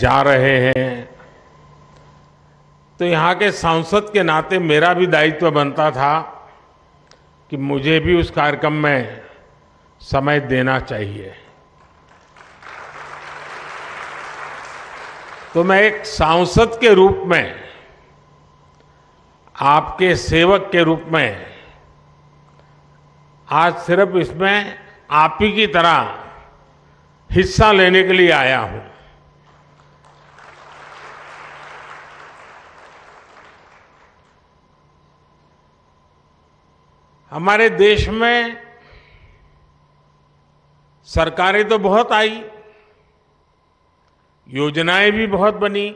जा रहे हैं, तो यहाँ के सांसद के नाते मेरा भी दायित्व बनता था कि मुझे भी उस कार्यक्रम में समय देना चाहिए। तो मैं एक सांसद के रूप में, आपके सेवक के रूप में आज सिर्फ इसमें आप ही की तरह हिस्सा लेने के लिए आया हूं। हमारे देश में सरकारें तो बहुत आई, योजनाएं भी बहुत बनी,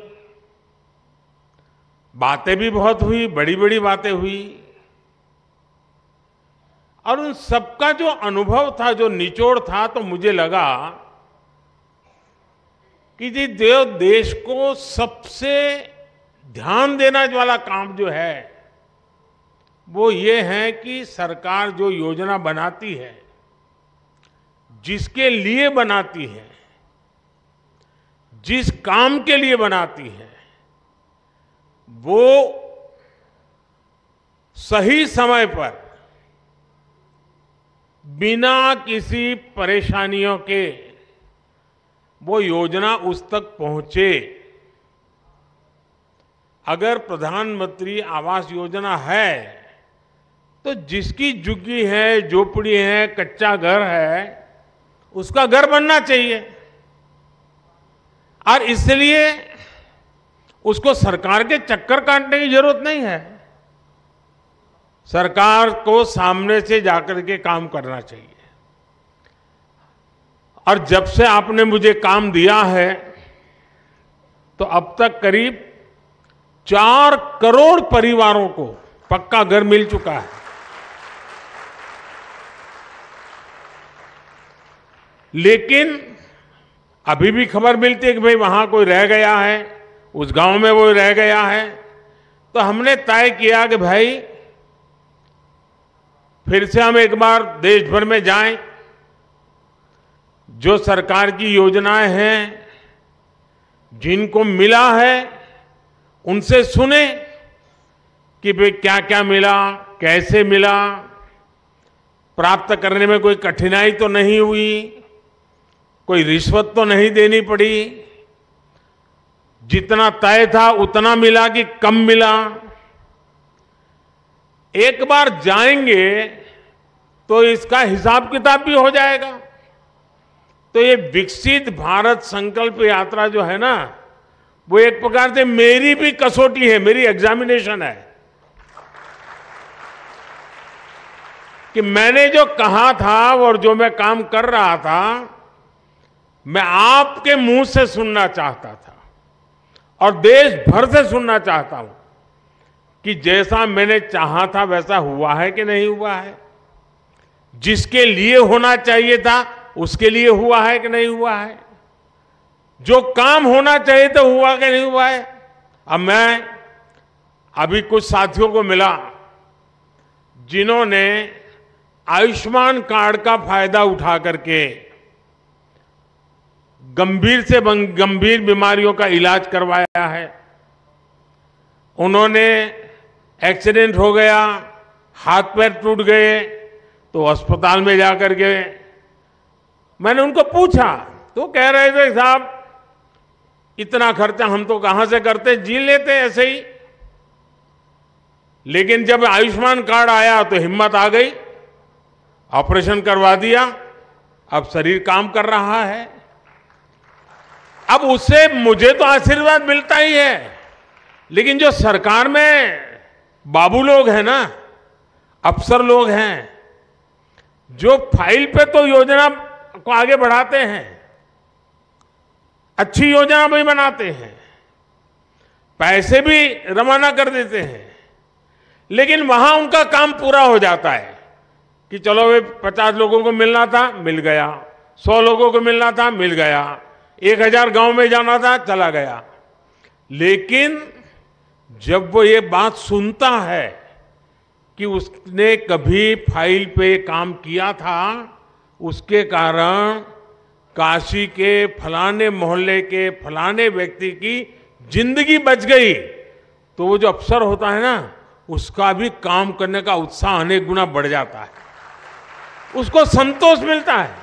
बातें भी बहुत हुई, बड़ी बड़ी बातें हुई, और उन सबका जो अनुभव था, जो निचोड़ था, तो मुझे लगा कि जो देश को सबसे ध्यान देना वाला काम जो है वो ये है कि सरकार जो योजना बनाती है, जिसके लिए बनाती है, जिस काम के लिए बनाती है, वो सही समय पर बिना किसी परेशानियों के वो योजना उस तक पहुंचे। अगर प्रधानमंत्री आवास योजना है तो जिसकी झुग्गी है, झोपड़ी है, कच्चा घर है, उसका घर बनना चाहिए, और इसलिए उसको सरकार के चक्कर काटने की जरूरत नहीं है। सरकार को सामने से जाकर के काम करना चाहिए। और जब से आपने मुझे काम दिया है तो अब तक करीब 4 करोड़ परिवारों को पक्का घर मिल चुका है। लेकिन अभी भी खबर मिलती है कि भाई वहां कोई रह गया है, उस गांव में वो रह गया है। तो हमने तय किया कि भाई फिर से हम एक बार देश भर में जाएं, जो सरकार की योजनाएं हैं, जिनको मिला है, उनसे सुने कि भाई क्या क्या मिला, कैसे मिला, प्राप्त करने में कोई कठिनाई तो नहीं हुई, कोई रिश्वत तो नहीं देनी पड़ी, जितना तय था उतना मिला कि कम मिला। एक बार जाएंगे तो इसका हिसाब किताब भी हो जाएगा। तो ये विकसित भारत संकल्प यात्रा जो है ना, वो एक प्रकार से मेरी भी कसौटी है, मेरी एग्जामिनेशन है कि मैंने जो कहा था और जो मैं काम कर रहा था, मैं आपके मुंह से सुनना चाहता था और देश भर से सुनना चाहता हूं कि जैसा मैंने चाहा था वैसा हुआ है कि नहीं हुआ है, जिसके लिए होना चाहिए था उसके लिए हुआ है कि नहीं हुआ है, जो काम होना चाहिए था हुआ कि नहीं हुआ है। अब मैं अभी कुछ साथियों को मिला जिन्होंने आयुष्मान कार्ड का फायदा उठा करके गंभीर से गंभीर बीमारियों का इलाज करवाया है। उन्होंने एक्सीडेंट हो गया, हाथ पैर टूट गए, तो अस्पताल में जाकर के मैंने उनको पूछा, तो कह रहे थे साहब इतना खर्चा हम तो कहां से करते, जी लेते ऐसे ही। लेकिन जब आयुष्मान कार्ड आया तो हिम्मत आ गई, ऑपरेशन करवा दिया, अब शरीर काम कर रहा है। अब उससे मुझे तो आशीर्वाद मिलता ही है, लेकिन जो सरकार में बाबू लोग हैं ना, अफसर लोग हैं, जो फाइल पे तो योजना को आगे बढ़ाते हैं, अच्छी योजना भी बनाते हैं, पैसे भी रवाना कर देते हैं, लेकिन वहां उनका काम पूरा हो जाता है कि चलो वे 50 लोगों को मिलना था, मिल गया, 100 लोगों को मिलना था, मिल गया, 1000 गांव में जाना था, चला गया। लेकिन जब वो ये बात सुनता है कि उसने कभी फाइल पे काम किया था, उसके कारण काशी के फलाने मोहल्ले के फलाने व्यक्ति की जिंदगी बच गई, तो वो जो अफसर होता है ना, उसका भी काम करने का उत्साह अनेक गुना बढ़ जाता है, उसको संतोष मिलता है।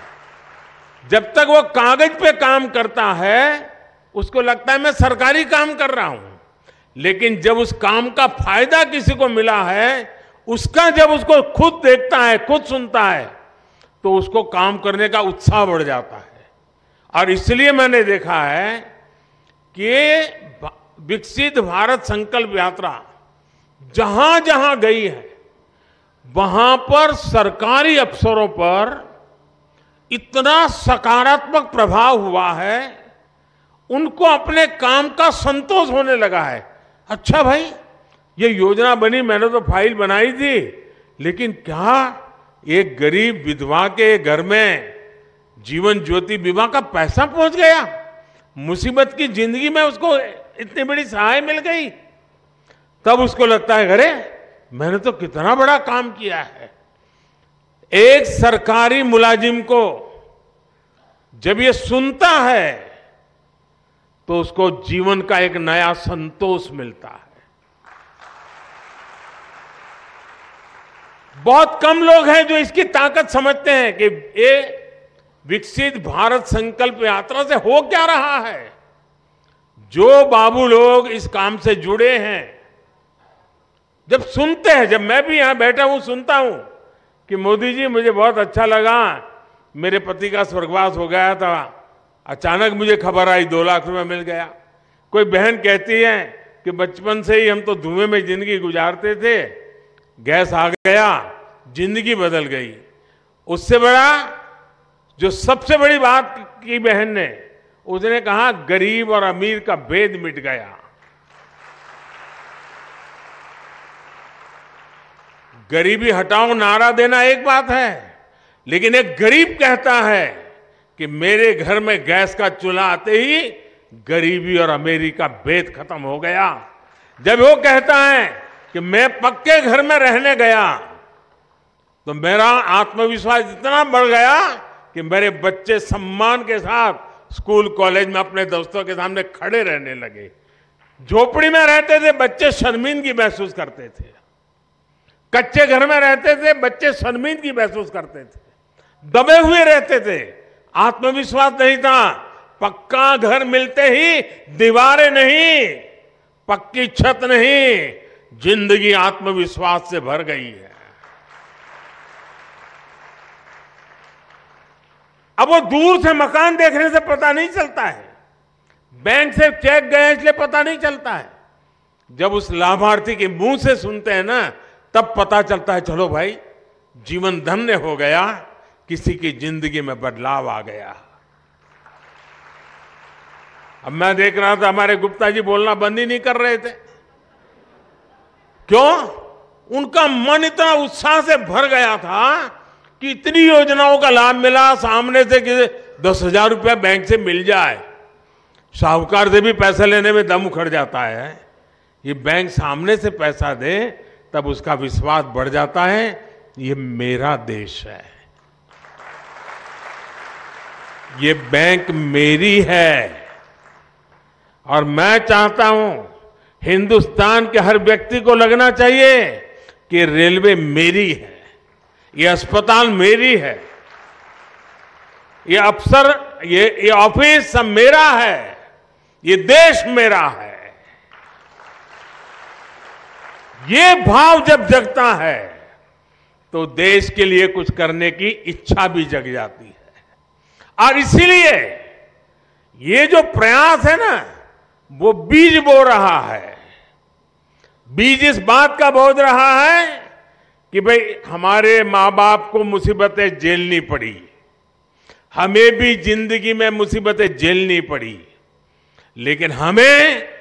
जब तक वो कागज पे काम करता है उसको लगता है मैं सरकारी काम कर रहा हूं, लेकिन जब उस काम का फायदा किसी को मिला है, उसका जब उसको खुद देखता है, खुद सुनता है, तो उसको काम करने का उत्साह बढ़ जाता है। और इसलिए मैंने देखा है कि विकसित भारत संकल्प यात्रा जहां जहां गई है, वहां पर सरकारी अफसरों पर इतना सकारात्मक प्रभाव हुआ है, उनको अपने काम का संतोष होने लगा है। अच्छा भाई, ये योजना बनी, मैंने तो फाइल बनाई थी, लेकिन क्या एक गरीब विधवा के घर में जीवन ज्योति बीमा का पैसा पहुंच गया? मुसीबत की जिंदगी में उसको इतनी बड़ी सहाय मिल गई। तब उसको लगता है अरे मैंने तो कितना बड़ा काम किया है। एक सरकारी मुलाजिम को जब ये सुनता है तो उसको जीवन का एक नया संतोष मिलता है। बहुत कम लोग हैं जो इसकी ताकत समझते हैं कि ये विकसित भारत संकल्प यात्रा से हो क्या रहा है। जो बाबू लोग इस काम से जुड़े हैं, जब सुनते हैं, जब मैं भी यहां बैठा हूं सुनता हूं कि मोदी जी मुझे बहुत अच्छा लगा, मेरे पति का स्वर्गवास हो गया था, अचानक मुझे खबर आई 2 लाख रुपए मिल गया। कोई बहन कहती है कि बचपन से ही हम तो धुएं में जिंदगी गुजारते थे, गैस आ गया, जिंदगी बदल गई। उससे बड़ा जो सबसे बड़ी बात की बहन ने, उसने कहा गरीब और अमीर का भेद मिट गया। गरीबी हटाओ नारा देना एक बात है, लेकिन एक गरीब कहता है कि मेरे घर में गैस का चूल्हा आते ही गरीबी और अमीरी का भेद खत्म हो गया। जब वो कहता है कि मैं पक्के घर में रहने गया तो मेरा आत्मविश्वास इतना बढ़ गया कि मेरे बच्चे सम्मान के साथ स्कूल कॉलेज में अपने दोस्तों के सामने खड़े रहने लगे। झोपड़ी में रहते थे बच्चे शर्मिंदगी महसूस करते थे, कच्चे घर में रहते थे बच्चे शर्मिंदगी महसूस करते थे, दबे हुए रहते थे, आत्मविश्वास नहीं था। पक्का घर मिलते ही दीवारें नहीं, पक्की छत नहीं, जिंदगी आत्मविश्वास से भर गई है। अब वो दूर से मकान देखने से पता नहीं चलता है, बैंक से चेक गए इसलिए पता नहीं चलता है। जब उस लाभार्थी के मुंह से सुनते हैं ना, तब पता चलता है चलो भाई जीवन धन्य हो गया, किसी की जिंदगी में बदलाव आ गया। अब मैं देख रहा था हमारे गुप्ता जी बोलना बंद ही नहीं कर रहे थे। क्यों? उनका मन इतना उत्साह से भर गया था कि इतनी योजनाओं का लाभ मिला, सामने से कि 10,000 रुपया बैंक से मिल जाए। साहूकार से भी पैसा लेने में दम उखड़ जाता है, ये बैंक सामने से पैसा दे तब उसका विश्वास बढ़ जाता है, ये मेरा देश है, ये बैंक मेरी है। और मैं चाहता हूं हिंदुस्तान के हर व्यक्ति को लगना चाहिए कि रेलवे मेरी है, ये अस्पताल मेरी है, ये अफसर, ये ऑफिस सब मेरा है, ये देश मेरा है। ये भाव जब जगता है तो देश के लिए कुछ करने की इच्छा भी जग जाती है। और इसीलिए ये जो प्रयास है ना, वो बीज बो रहा है। बीज इस बात का बो रहा है कि भाई हमारे माँ बाप को मुसीबतें झेलनी पड़ी, हमें भी जिंदगी में मुसीबतें झेलनी पड़ी, लेकिन हमें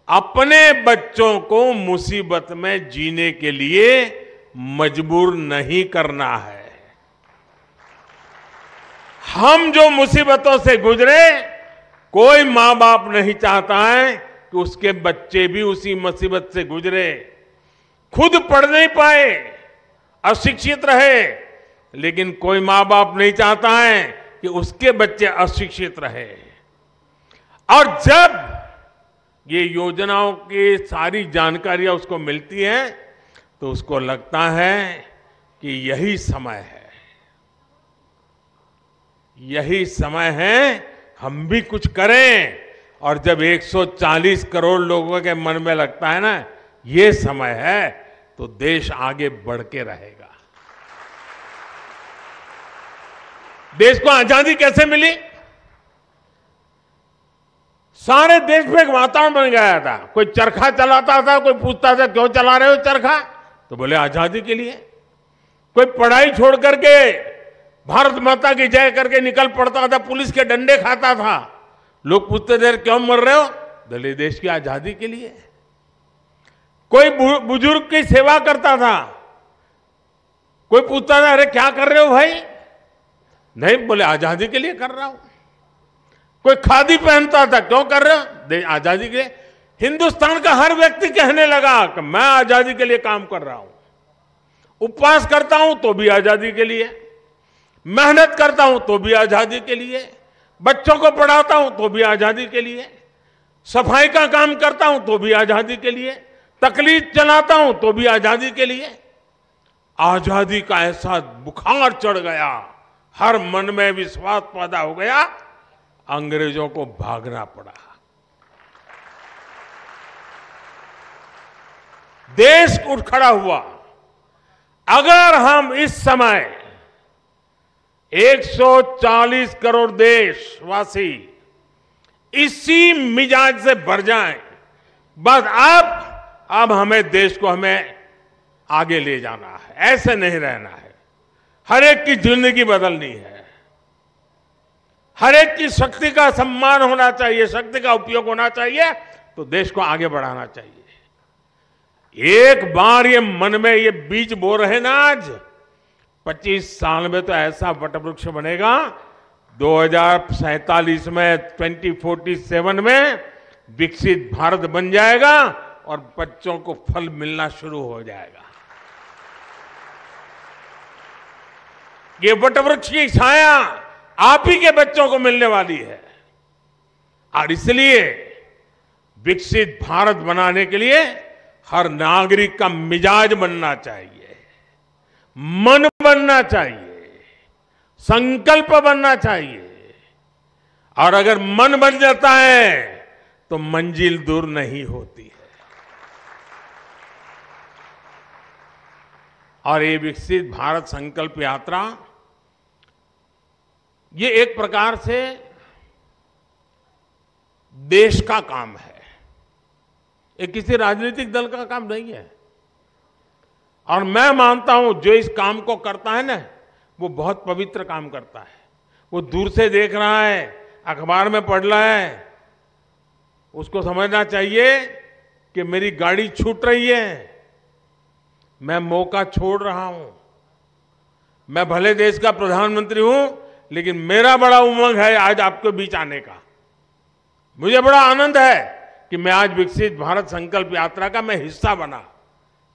अपने बच्चों को मुसीबत में जीने के लिए मजबूर नहीं करना है। हम जो मुसीबतों से गुजरे, कोई माँ बाप नहीं चाहता है कि उसके बच्चे भी उसी मुसीबत से गुजरे। खुद पढ़ नहीं पाए, अशिक्षित रहे, लेकिन कोई माँ बाप नहीं चाहता है कि उसके बच्चे अशिक्षित रहे। और जब ये योजनाओं की सारी जानकारियां उसको मिलती हैं तो उसको लगता है कि यही समय है, यही समय है हम भी कुछ करें। और जब 140 करोड़ लोगों के मन में लगता है ना ये समय है, तो देश आगे बढ़ के रहेगा। देश को आजादी कैसे मिली? सारे देश में एक वातावरण बन गया था। कोई चरखा चलाता था, कोई पूछता था क्यों चला रहे हो चरखा, तो बोले आजादी के लिए। कोई पढ़ाई छोड़ करके भारत माता की जय करके निकल पड़ता था, पुलिस के डंडे खाता था। लोग पूछते थे क्यों मर रहे हो, बोले देश की आजादी के लिए। कोई बुजुर्ग की सेवा करता था, कोई पूछता था अरे क्या कर रहे हो भाई, नहीं बोले आजादी के लिए कर रहा हूं। कोई खादी पहनता था, क्यों कर रहे हो, आजादी के लिए। हिंदुस्तान का हर व्यक्ति कहने लगा कि मैं आजादी के लिए काम कर रहा हूं। उपवास करता हूं तो भी आजादी के लिए, मेहनत करता हूं तो भी आजादी के लिए, बच्चों को पढ़ाता हूं तो भी आजादी के लिए, सफाई का काम करता हूं तो भी आजादी के लिए, तकलीफ चलाता हूं तो भी आजादी के लिए। आजादी का ऐसा बुखार चढ़ गया, हर मन में विश्वास पैदा हो गया, अंग्रेजों को भागना पड़ा। देश उठ खड़ा हुआ। अगर हम इस समय 140 करोड़ देशवासी इसी मिजाज से भर जाएं, बस अब हमें देश को हमें आगे ले जाना है, ऐसे नहीं रहना है। हर एक की जिंदगी बदलनी है, हर एक की शक्ति का सम्मान होना चाहिए, शक्ति का उपयोग होना चाहिए, तो देश को आगे बढ़ाना चाहिए। एक बार ये मन में ये बीज बो रहे ना, आज 25 साल में तो ऐसा वटवृक्ष बनेगा, 2047 में 2047 में विकसित भारत बन जाएगा और बच्चों को फल मिलना शुरू हो जाएगा। ये वटवृक्ष की छाया आप ही के बच्चों को मिलने वाली है। और इसलिए विकसित भारत बनाने के लिए हर नागरिक का मिजाज बनना चाहिए, मन बनना चाहिए, संकल्प बनना चाहिए। और अगर मन बन जाता है तो मंजिल दूर नहीं होती है। और ये विकसित भारत संकल्प यात्रा, ये एक प्रकार से देश का काम है, ये किसी राजनीतिक दल का काम नहीं है। और मैं मानता हूं जो इस काम को करता है ना, वो बहुत पवित्र काम करता है। वो दूर से देख रहा है, अखबार में पढ़ रहा है, उसको समझना चाहिए कि मेरी गाड़ी छूट रही है, मैं मौका छोड़ रहा हूं। मैं भले देश का प्रधानमंत्री हूं, लेकिन मेरा बड़ा उमंग है आज आपके बीच आने का। मुझे बड़ा आनंद है कि मैं आज विकसित भारत संकल्प यात्रा का मैं हिस्सा बना।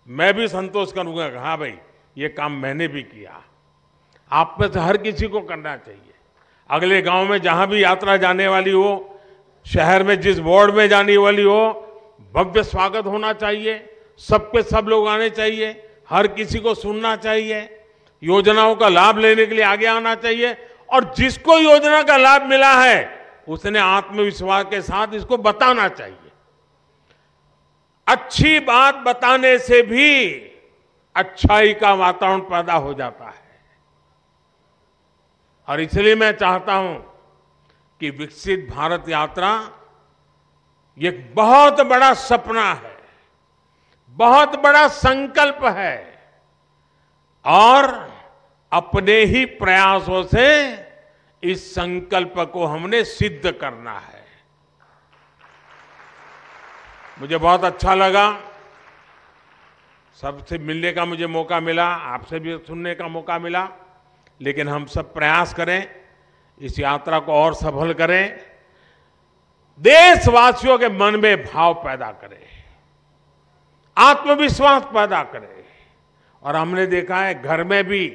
मैं भी संतोष करूंगा कि हाँ भाई, ये काम मैंने भी किया। आप में से हर किसी को करना चाहिए। अगले गांव में जहां भी यात्रा जाने वाली हो, शहर में जिस वार्ड में जाने वाली हो, भव्य स्वागत होना चाहिए। सबके सब लोग आने चाहिए, हर किसी को सुनना चाहिए, योजनाओं का लाभ लेने के लिए आगे आना चाहिए। और जिसको योजना का लाभ मिला है उसने आत्मविश्वास के साथ इसको बताना चाहिए। अच्छी बात बताने से भी अच्छाई का वातावरण पैदा हो जाता है। और इसलिए मैं चाहता हूं कि विकसित भारत यात्रा ये बहुत बड़ा सपना है, बहुत बड़ा संकल्प है, और अपने ही प्रयासों से इस संकल्प को हमने सिद्ध करना है। मुझे बहुत अच्छा लगा, सबसे मिलने का मुझे मौका मिला, आपसे भी सुनने का मौका मिला। लेकिन हम सब प्रयास करें, इस यात्रा को और सफल करें, देशवासियों के मन में भाव पैदा करें, आत्मविश्वास पैदा करें। और हमने देखा है घर में भी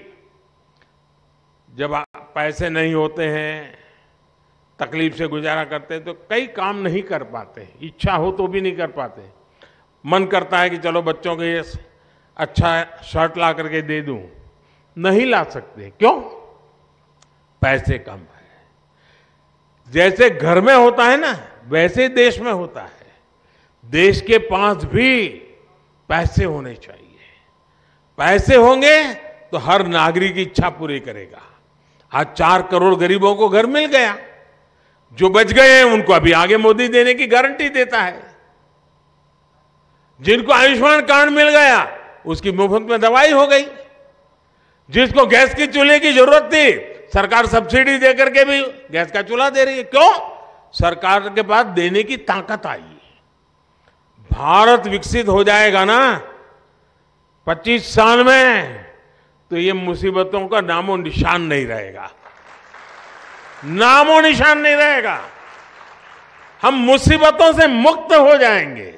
जब पैसे नहीं होते हैं, तकलीफ से गुजारा करते हैं, तो कई काम नहीं कर पाते। इच्छा हो तो भी नहीं कर पाते। मन करता है कि चलो बच्चों के ये अच्छा शर्ट ला करके दे दूं, नहीं ला सकते। क्यों? पैसे कम है। जैसे घर में होता है ना, वैसे देश में होता है। देश के पास भी पैसे होने चाहिए। पैसे होंगे तो हर नागरिक की इच्छा पूरी करेगा। आज 4 करोड़ गरीबों को घर मिल गया। जो बच गए हैं उनको अभी आगे मोदी देने की गारंटी देता है। जिनको आयुष्मान कार्ड मिल गया उसकी मुफ्त में दवाई हो गई। जिसको गैस की चूल्हे की जरूरत थी, सरकार सब्सिडी देकर के भी गैस का चूल्हा दे रही है। क्यों? सरकार के पास देने की ताकत आई। भारत विकसित हो जाएगा ना 25 साल में, तो ये मुसीबतों का नामो निशान नहीं रहेगा। नामो निशान नहीं रहेगा। हम मुसीबतों से मुक्त हो जाएंगे।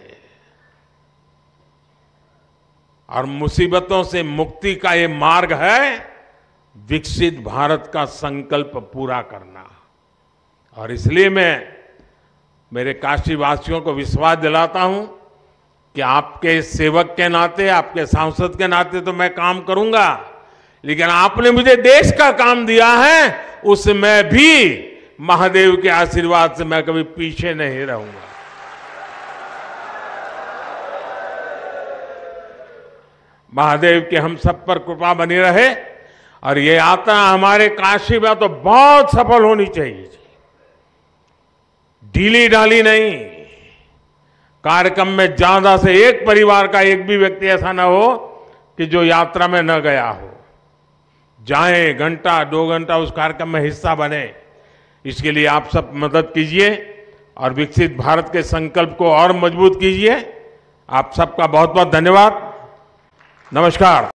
और मुसीबतों से मुक्ति का ये मार्ग है विकसित भारत का संकल्प पूरा करना। और इसलिए मैं मेरे काशी वासियों को विश्वास दिलाता हूं कि आपके सेवक के नाते, आपके सांसद के नाते तो मैं काम करूंगा, लेकिन आपने मुझे देश का काम दिया है, उसमें भी महादेव के आशीर्वाद से मैं कभी पीछे नहीं रहूंगा। महादेव की हम सब पर कृपा बनी रहे। और ये यात्रा हमारे काशी में तो बहुत सफल होनी चाहिए। ढीली ढाली नहीं। कार्यक्रम में ज्यादा से एक परिवार का एक भी व्यक्ति ऐसा न हो कि जो यात्रा में न गया हो। जाएं, घंटा 2 घंटा उस कार्यक्रम में हिस्सा बने। इसके लिए आप सब मदद कीजिए और विकसित भारत के संकल्प को और मजबूत कीजिए। आप सबका बहुत बहुत धन्यवाद। नमस्कार।